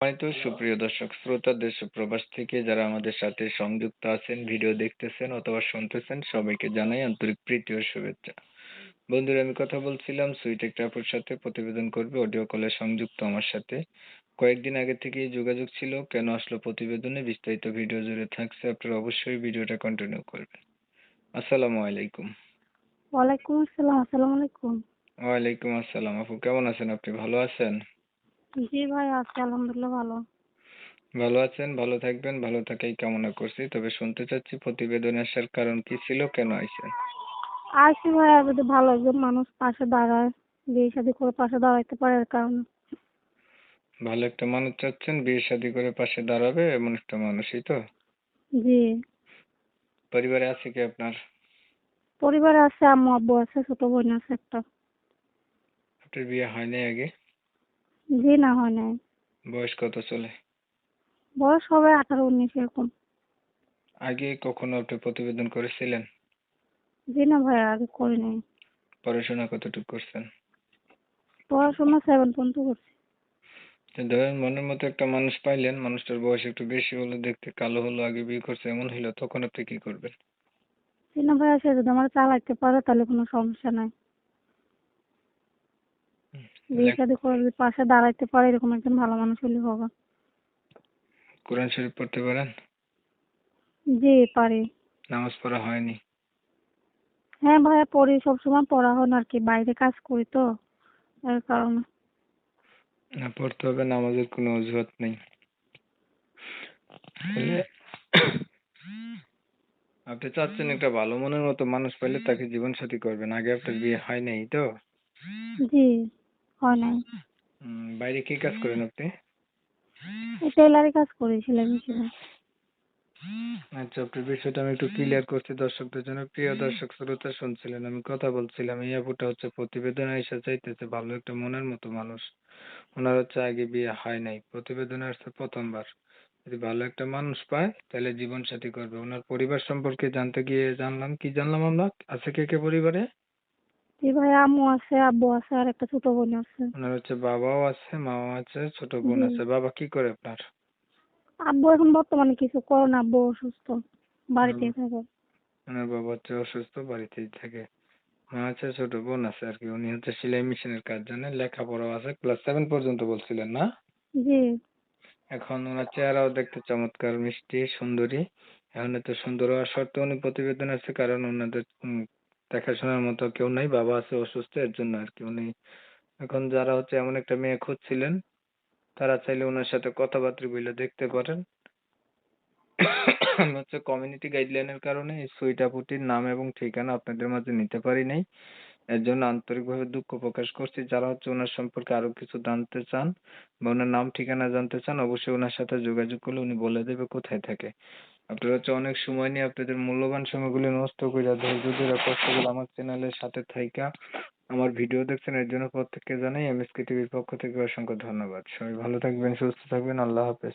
সম্মানিত সুপ্রিয় দর্শক শ্রোতা দেশ ও প্রবাস থেকে যারা আমাদের সাথে সংযুক্ত আছেন, ভিডিও দেখতেছেন অথবা শুনতেছেন, সবাইকে জানাই আন্তরিক প্রীতি ও শুভেচ্ছা। বন্ধুরা, আমি কথা বলছিলাম সুইট একটা আপুর সাথে, প্রতিবেদন করবে অডিও কলে সংযুক্ত আমার সাথে। কয়েকদিন আগে থেকেই যোগাযোগ ছিল, কেন আসলো প্রতিবেদনে বিস্তারিত ভিডিও জুড়ে থাকছে, আপনারা অবশ্যই ভিডিওটা কন্টিনিউ করবেন। আসসালামু আলাইকুম। ওয়ালাইকুম আসসালাম। আসসালামু আলাইকুম। ওয়ালাইকুম আসসালাম। আপু কেমন আছেন? আপনি ভালো আছেন? জি ভাই, আছি আলহামদুলিল্লাহ ভালো। ভালো আছেন, ভালো থাকবেন, ভালো থাকাই কামনা করছি। তবে শুনতে চাচ্ছি প্রতিবেদনে আসার কারণ কি ছিল, কেন আইছেন? আছি ভাই, যদি ভালো একজন মানুষ পাশে দাঁড়ায়, বিয়ে শাদী করে পাশে দাঁড়াইতে পারে এর কারণে। ভালো একটা মানুষ চাচ্ছেন, বিয়ে শাদী করে পাশে দাঁড়াবে এমন একটা মানুষই তো? জি। পরিবারে আছে কি আপনার? পরিবারে আছে, আম্মু আব্বু আছে, ছোট বোন আছে একটা। আপনার বিয়ে হয় নাই আগে? জি, না হয় নাই। বয়স কত চলে? বয়স হবে 18-19 এরকম। আগে কখনো আপনি প্রতিবেদন করেছিলেন? জি না ভাই, আগে করি নাই। পড়াশোনা কতটুকু করছেন? পড়াশোনা 7 পর্যন্ত করছি। তো ধরেন মনের মতো একটা মানুষ পাইলেন, মানুষটার বয়স একটু বেশি হলো, দেখতে কালো হলো, আগে বিয়ে করছে এমন হইলো, তখন আপনি কি করবেন? জি না ভাই, সে যদি আমার চালাইতে পারে তাহলে কোনো সমস্যা নাই। বিয়ে লেখ- শাদী করে যদি পাশে দাঁড়াইতে পারে এরকম একজন ভালো মানুষ হলে হবে। কোরআন শরীফ পড়তে পারেন? জি পারি। নামাজ পড়া হয়নি? হ্যাঁ ভাইয়া, পড়ি, সবসময় পড়া হয় না আর কি, বাইরে কাজ করি তো এর কারণে। না, পড়তে হবে, নামাজের কোনো অজুহাত নেই। তাহলে আপনি চাচ্ছেন একটা ভালো মনের মতো মানুষ পেলে তাকে জীবন সাথী করবেন, আগে আপনার বিয়ে হয় নাই তো? জি, হয় নাই। বাইরে কি কাজ করেন আপনি? এই টেলারি কাজ করি, সেলাই মেশিনে। আচ্ছা, আপনার বিষয়টা আমি একটু ক্লিয়ার করছি দর্শকদের জন্য। প্রিয় দর্শক শ্রোতা, শুনছিলেন আমি কথা বলছিলাম, এই আপুটা হচ্ছে প্রতিবেদনে এসে চাইতেছে ভালো একটা মনের মতো মানুষ। ওনার হচ্ছে আগে বিয়ে হয় নাই, প্রতিবেদনে আসছে প্রথমবার। যদি ভালো একটা মানুষ পায় তাহলে জীবন সাথী করবে। ওনার পরিবার সম্পর্কে জানতে গিয়ে জানলাম আমরা, আছে কে কে পরিবারে? জি ভাই, আম্মু আছে, আব্বু আছে, আর একটা ছোট বোন আছে। ওনার হচ্ছে বাবাও আছে, মাও আছে, ছোট বোন জি। আছে। বাবা কি করে আপনার? আব্বু এখন বর্তমানে কিছু করে না, আব্বু অসুস্থ, ওনার বাড়িতেই থাকে। ওনার বাবা হচ্ছে অসুস্থ, বাড়িতেই থাকে। মা আছে, ছোট বোন আছে আর কি। উনি হচ্ছে সেলাই মেশিনের কাজ জানে, লেখাপড়াও আছে, ক্লাস 7 পর্যন্ত বলছিলেন না? জি। এখন ওনার চেহারাও দেখতে চমৎকার, মিষ্টি, সুন্দরী। এখন এত সুন্দর হওয়ার সত্ত্বেও উনি প্রতিবেদন আছে, কারণ ওনাদের দেখাশোনার মতো কেউ নাই, বাবা আছে অসুস্থ, এর জন্য আর কি। উনি এখন যারা হচ্ছে এমন একটা মেয়ে খুঁজছিলেন, তারা চাইলে ওনার সাথে কথাবার্তা বলে দেখতে পারেন। আমি হচ্ছে কমিউনিটি গাইডলাইনের কারণে এই সুইট আপুটির নাম এবং ঠিকানা আপনাদের মাঝে নিতে পারি নাই। এর জন্য আন্তরিকভাবে দুঃখ প্রকাশ করছি। যারা হচ্ছে ওনার সম্পর্কে আরো কিছু জানতে চান বা ওনার নাম ঠিকানা জানতে চান, অবশ্যই ওনার সাথে যোগাযোগ করলে উনি বলে দেবে কোথায় থাকে। আপনারা হচ্ছে অনেক সময় নিয়ে আপনাদের মূল্যবান সময়গুলো নষ্ট কইরা ধৈর্য ধইরা কষ্ট করে আমার চ্যানেলের সাথে থাইকা আমার ভিডিও দেখছেন, এর জন্য প্রত্যেককে জানাই এমএসকে টিভির পক্ষ থেকে অসংখ্য ধন্যবাদ। সবাই ভালো থাকবেন, সুস্থ থাকবেন। আল্লাহ হাফেজ।